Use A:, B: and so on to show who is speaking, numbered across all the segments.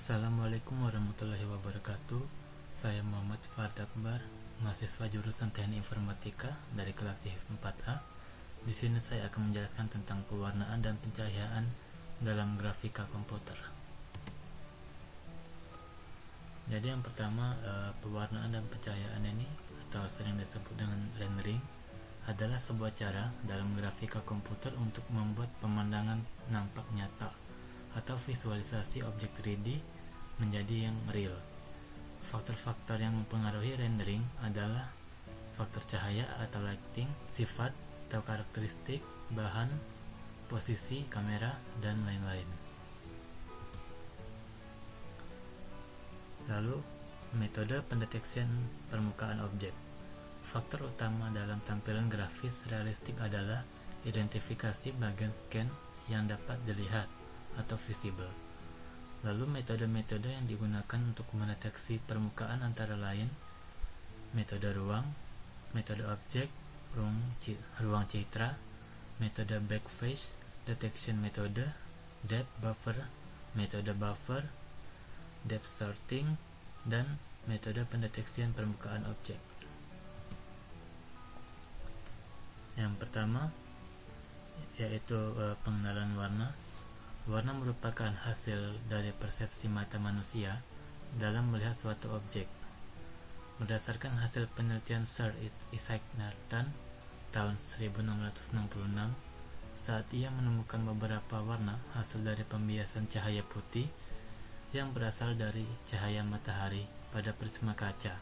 A: Assalamualaikum warahmatullahi wabarakatuh. Saya Muhammad Fard Akbar, mahasiswa jurusan Teknik Informatika dari kelas IF 4A. Di sini saya akan menjelaskan tentang pewarnaan dan pencahayaan dalam grafika komputer. Jadi yang pertama, pewarnaan dan pencahayaan ini atau sering disebut dengan rendering adalah sebuah cara dalam grafika komputer untuk membuat pemandangan nampak nyata atau visualisasi objek 3D menjadi yang real. Faktor-faktor yang mempengaruhi rendering adalah faktor cahaya atau lighting, sifat atau karakteristik, bahan, posisi, kamera, dan lain-lain. Lalu, metode pendeteksian permukaan objek. Faktor utama dalam tampilan grafis realistik adalah identifikasi bagian scan yang dapat dilihat atau visible. Lalu metode-metode yang digunakan untuk mendeteksi permukaan antara lain metode ruang, metode objek, ruang citra, metode backface detection metode, depth buffer, metode buffer, depth sorting, dan metode pendeteksian permukaan objek. Yang pertama yaitu pengenalan warna. Warna merupakan hasil dari persepsi mata manusia dalam melihat suatu objek. Berdasarkan hasil penelitian Sir Isaac Newton tahun 1666, saat ia menemukan beberapa warna hasil dari pembiasan cahaya putih yang berasal dari cahaya matahari pada prisma kaca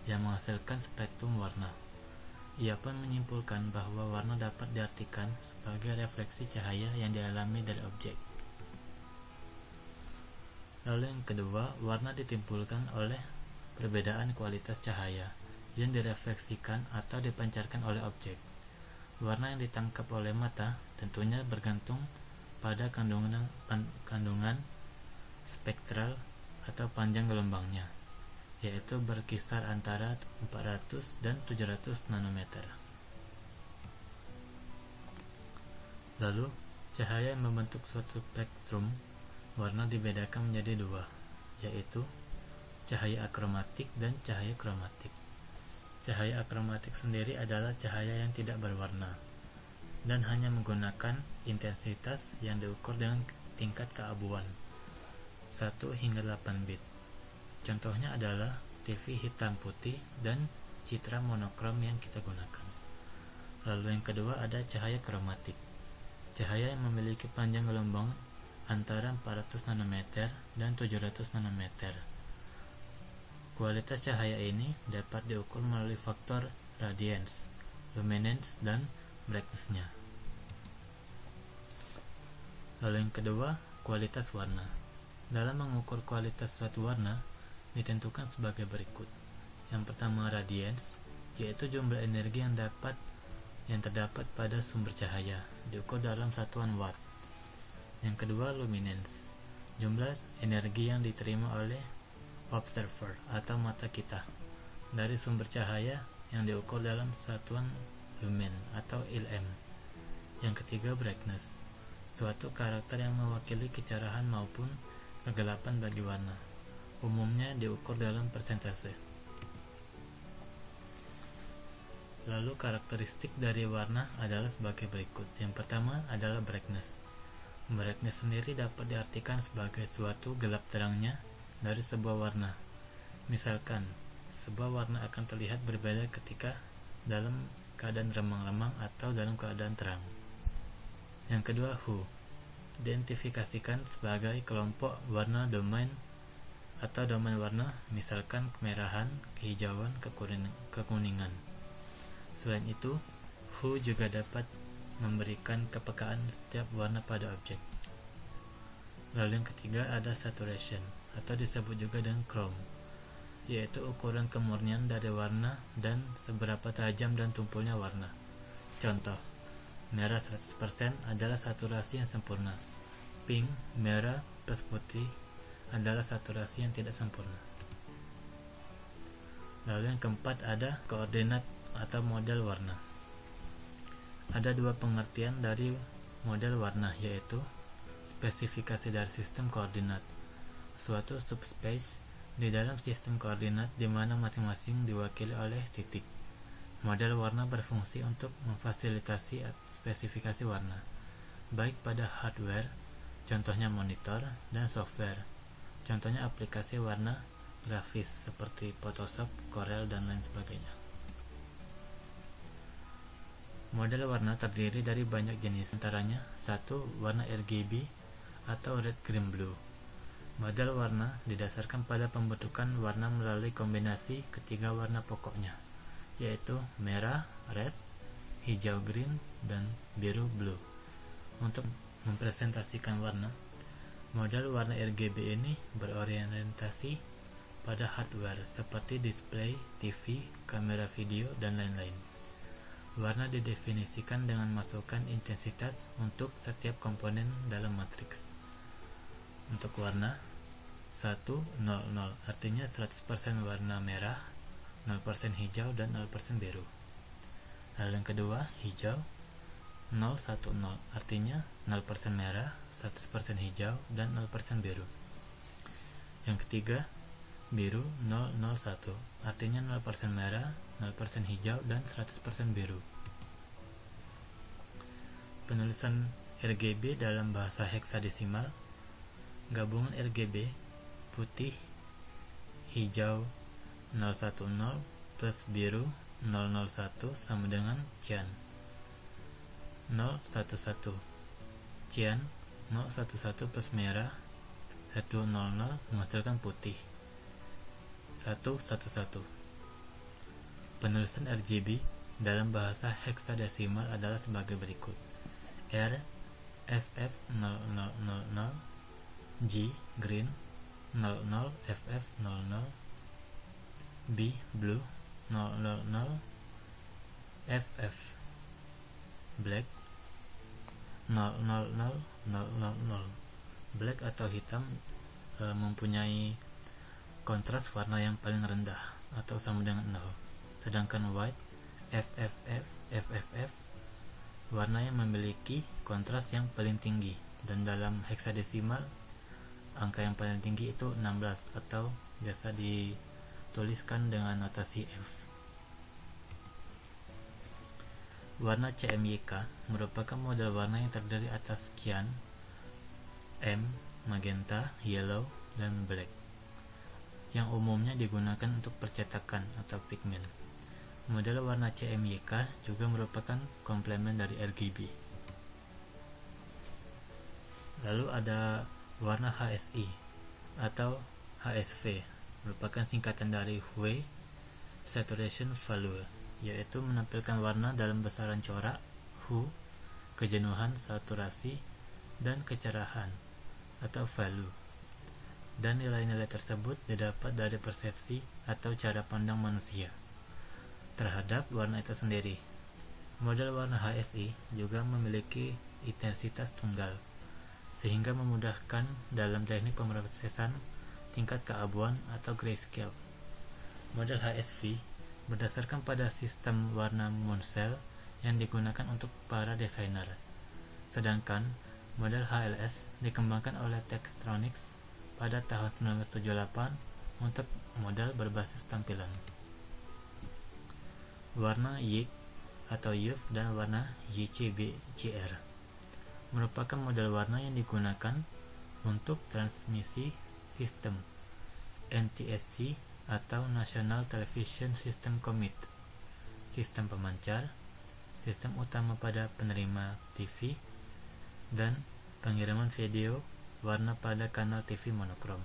A: yang menghasilkan spektrum warna. Ia pun menyimpulkan bahwa warna dapat diartikan sebagai refleksi cahaya yang dialami dari objek. Lalu yang kedua, warna ditimbulkan oleh perbedaan kualitas cahaya yang direfleksikan atau dipancarkan oleh objek. Warna yang ditangkap oleh mata tentunya bergantung pada kandungan spektral atau panjang gelombangnya, yaitu berkisar antara 400 dan 700 nanometer. Lalu, cahaya yang membentuk suatu spektrum warna dibedakan menjadi dua, yaitu cahaya akromatik dan cahaya kromatik. Cahaya akromatik sendiri adalah cahaya yang tidak berwarna dan hanya menggunakan intensitas yang diukur dengan tingkat keabuan 1 hingga 8 bit. Contohnya adalah TV hitam putih dan citra monokrom yang kita gunakan. Lalu yang kedua ada cahaya kromatik. Cahaya yang memiliki panjang gelombang antara 400 nanometer dan 700 nanometer. Kualitas cahaya ini dapat diukur melalui faktor radiance, luminance, dan brightness-nya. Lalu yang kedua, kualitas warna. Dalam mengukur kualitas suatu warna ditentukan sebagai berikut. Yang pertama radiance, yaitu jumlah energi yang terdapat pada sumber cahaya, diukur dalam satuan watt. Yang kedua luminance, jumlah energi yang diterima oleh observer atau mata kita dari sumber cahaya yang diukur dalam satuan lumen atau ilm. Yang ketiga brightness, suatu karakter yang mewakili kecerahan maupun kegelapan bagi warna, umumnya diukur dalam persentase. Lalu karakteristik dari warna adalah sebagai berikut. Yang pertama adalah brightness. Brightness sendiri dapat diartikan sebagai suatu gelap terangnya dari sebuah warna. Misalkan, sebuah warna akan terlihat berbeda ketika dalam keadaan remang-remang atau dalam keadaan terang. Yang kedua hue, diidentifikasikan sebagai kelompok warna domain atau domain warna, misalkan kemerahan, kehijauan, kekuningan. Selain itu, hue juga dapat memberikan kepekaan setiap warna pada objek. Lalu yang ketiga ada saturation atau disebut juga dengan chrome, yaitu ukuran kemurnian dari warna dan seberapa tajam dan tumpulnya warna. Contoh, merah 100% adalah saturasi yang sempurna. Pink, merah plus putih adalah saturasi yang tidak sempurna. Lalu yang keempat ada koordinat atau model warna. Ada dua pengertian dari model warna, yaitu spesifikasi dari sistem koordinat. suatu subspace di dalam sistem koordinat di mana masing-masing diwakili oleh titik. Model warna berfungsi untuk memfasilitasi spesifikasi warna, baik pada hardware, contohnya monitor, dan software, contohnya aplikasi warna grafis seperti Photoshop, Corel, dan lain sebagainya. Model warna terdiri dari banyak jenis, antaranya 1. Warna RGB atau Red Green Blue. Model warna didasarkan pada pembentukan warna melalui kombinasi ketiga warna pokoknya, yaitu merah, red, hijau, green, dan biru, blue. Untuk mempresentasikan warna, model warna RGB ini berorientasi pada hardware seperti display, TV, kamera video, dan lain-lain. Warna didefinisikan dengan masukkan intensitas untuk setiap komponen dalam matriks. Untuk warna 1, 0, 0 artinya 100% warna merah, 0% hijau, dan 0% biru. Lalu yang kedua, hijau 0, 1, 0 artinya 0% merah, 100% hijau, dan 0% biru. Yang ketiga, biru 0, 0, 1 artinya 0% merah, 0% hijau, dan 100% biru. Penulisan RGB dalam bahasa heksadesimal, gabungan RGB putih, hijau 010 plus biru 001 sama dengan cyan 011. Cyan 011 plus merah 100 menghasilkan putih 111. Penulisan RGB dalam bahasa heksadesimal adalah sebagai berikut: R FF 0000, G green 00 FF 00, B blue 000 FF black 000 000. Black atau hitam mempunyai kontras warna yang paling rendah atau sama dengan 0. Sedangkan white FFF FFF warna yang memiliki kontras yang paling tinggi, dan dalam heksadesimal angka yang paling tinggi itu 16 atau biasa dituliskan dengan notasi F. Warna CMYK merupakan model warna yang terdiri atas cyan, M, magenta, yellow, dan black, yang umumnya digunakan untuk percetakan atau pigmen. Model warna CMYK juga merupakan komplement dari RGB. Lalu ada warna HSI atau HSV, merupakan singkatan dari Hue Saturation Value, yaitu menampilkan warna dalam besaran corak, hue, kejenuhan, saturasi, dan kecerahan atau value. Dan nilai-nilai tersebut didapat dari persepsi atau cara pandang manusia terhadap warna itu sendiri. Model warna HSI juga memiliki intensitas tunggal, sehingga memudahkan dalam teknik pemrosesan tingkat keabuan atau grayscale. Model HSV berdasarkan pada sistem warna Munsell yang digunakan untuk para desainer, sedangkan model HLS dikembangkan oleh Tektronix pada tahun 1978 untuk model berbasis tampilan. Warna YIG atau YUV dan warna YCBCR merupakan model warna yang digunakan untuk transmisi sistem NTSC atau National Television System Commit, sistem pemancar, sistem utama pada penerima TV, dan pengiriman video warna pada kanal TV monokrom.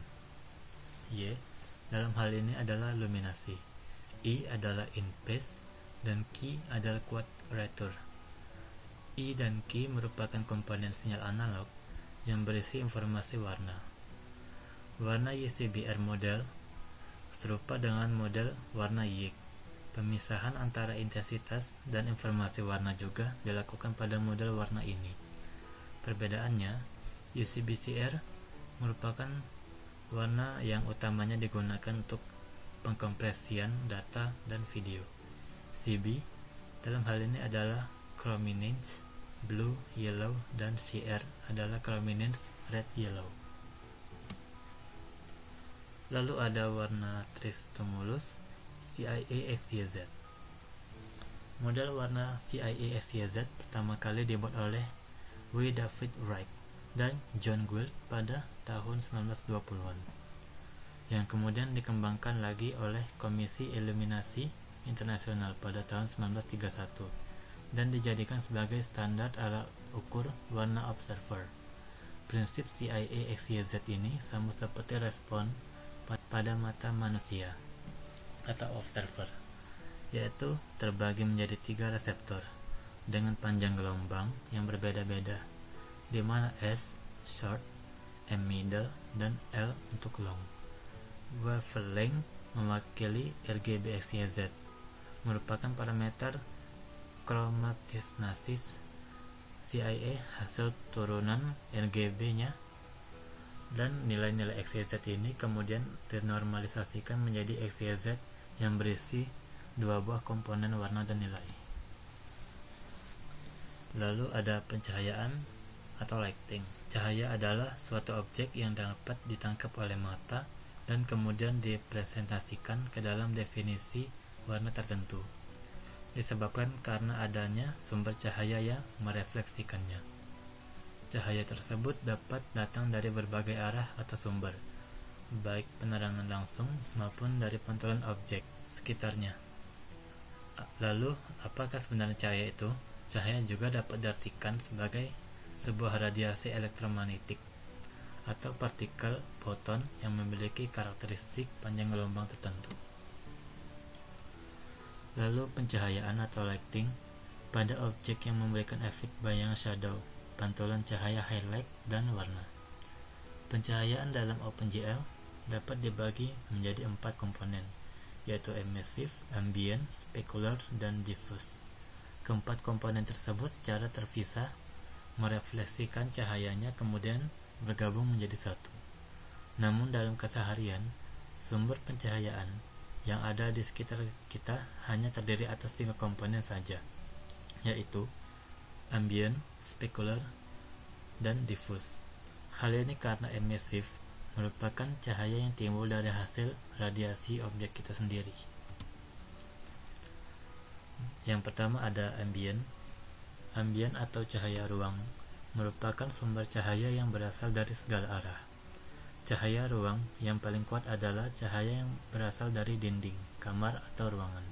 A: Y dalam hal ini adalah luminasi, I adalah in phase, dan Q adalah quadrature. I dan Q merupakan komponen sinyal analog yang berisi informasi warna. Warna YCBR model serupa dengan model warna YIG. Pemisahan antara intensitas dan informasi warna juga dilakukan pada model warna ini. Perbedaannya, YCBCR merupakan warna yang utamanya digunakan untuk pengkompresian data dan video. CB dalam hal ini adalah chrominance blue, yellow, dan CR adalah chrominance red, yellow. Lalu ada warna tristimulus CIA-XYZ. Model warna CIA-XYZ pertama kali dibuat oleh W. David Wright dan John Gould pada tahun 1920-an, yang kemudian dikembangkan lagi oleh Komisi Iluminasi Internasional pada tahun 1931 dan dijadikan sebagai standar alat ukur warna observer. Prinsip CIA-XYZ ini sama seperti respon pada mata manusia atau observer, yaitu terbagi menjadi 3 reseptor dengan panjang gelombang yang berbeda-beda, di mana S short, M middle, dan L untuk long. Wavelength mewakili RGB-XYZ, merupakan parameter chromatisnasis CIA hasil turunan RGB-nya, dan nilai-nilai XYZ ini kemudian dinormalisasikan menjadi XYZ yang berisi 2 buah komponen warna dan nilai. Lalu ada pencahayaan atau lighting. Cahaya adalah suatu objek yang dapat ditangkap oleh mata dan kemudian dipresentasikan ke dalam definisi warna tertentu, disebabkan karena adanya sumber cahaya yang merefleksikannya. Cahaya tersebut dapat datang dari berbagai arah atau sumber, baik penerangan langsung maupun dari pantulan objek sekitarnya. Lalu, apakah sebenarnya cahaya itu? Cahaya juga dapat diartikan sebagai sebuah radiasi elektromagnetik atau partikel foton yang memiliki karakteristik panjang gelombang tertentu. Lalu pencahayaan atau lighting pada objek yang memberikan efek bayangan shadow, pantulan cahaya highlight dan warna. Pencahayaan dalam OpenGL dapat dibagi menjadi 4 komponen, yaitu emissive, ambient, specular, dan diffuse. Keempat komponen tersebut secara terpisah merefleksikan cahayanya kemudian bergabung menjadi satu. Namun dalam keseharian, sumber pencahayaan yang ada di sekitar kita hanya terdiri atas 3 komponen saja, yaitu ambient, specular, dan diffuse. Hal ini karena emissive merupakan cahaya yang timbul dari hasil radiasi objek kita sendiri. Yang pertama ada ambient. Ambient atau cahaya ruang merupakan sumber cahaya yang berasal dari segala arah. Cahaya ruang yang paling kuat adalah cahaya yang berasal dari dinding, kamar, atau ruangan.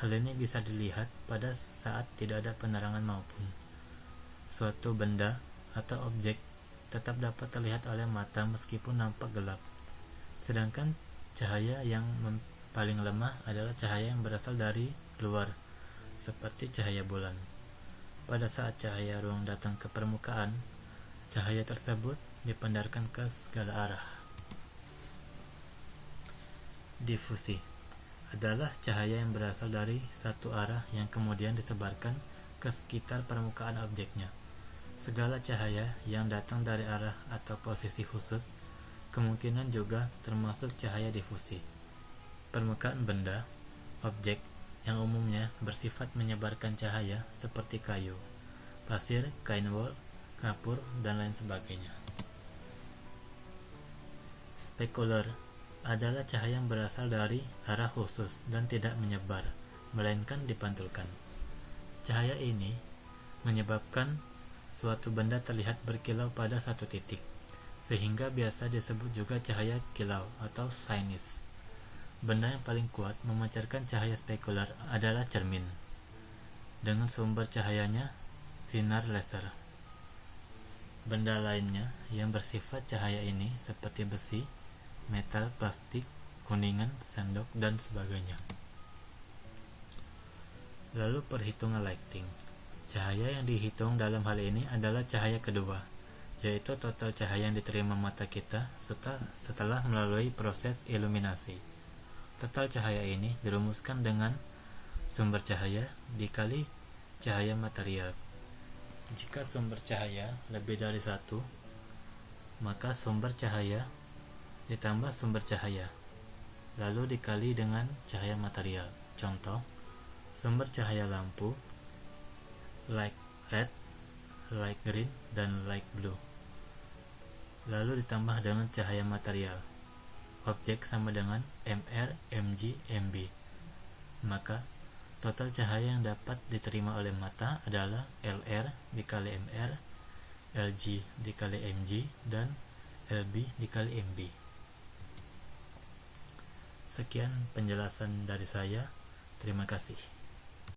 A: Hal ini bisa dilihat pada saat tidak ada penerangan maupun suatu benda atau objek tetap dapat terlihat oleh mata meskipun nampak gelap. Sedangkan cahaya yang paling lemah adalah cahaya yang berasal dari luar, seperti cahaya bulan. Pada saat cahaya ruang datang ke permukaan, cahaya tersebut dipandarkan ke segala arah. Difusi adalah cahaya yang berasal dari satu arah yang kemudian disebarkan ke sekitar permukaan objeknya. Segala cahaya yang datang dari arah atau posisi khusus kemungkinan juga termasuk cahaya difusi. Permukaan benda, objek yang umumnya bersifat menyebarkan cahaya seperti kayu, pasir, kain wol, kapur, dan lain sebagainya. Specular adalah cahaya yang berasal dari arah khusus dan tidak menyebar, melainkan dipantulkan. Cahaya ini menyebabkan suatu benda terlihat berkilau pada satu titik, sehingga biasa disebut juga cahaya kilau atau sinus. Benda yang paling kuat memancarkan cahaya spekular adalah cermin, dengan sumber cahayanya sinar laser. Benda lainnya yang bersifat cahaya ini seperti besi, metal, plastik, kuningan, sendok, dan sebagainya. Lalu perhitungan lighting. Cahaya yang dihitung dalam hal ini adalah cahaya kedua, yaitu total cahaya yang diterima mata kita setelah melalui proses iluminasi. Total cahaya ini dirumuskan dengan sumber cahaya dikali cahaya material. Jika sumber cahaya lebih dari 1, maka sumber cahaya ditambah sumber cahaya, lalu dikali dengan cahaya material. Contoh, sumber cahaya lampu, light red, light green, dan light blue, lalu ditambah dengan cahaya material, objek sama dengan MR, MG, MB. Maka total cahaya yang dapat diterima oleh mata adalah LR dikali MR, LG dikali MG, dan LB dikali MB. Sekian penjelasan dari saya. Terima kasih.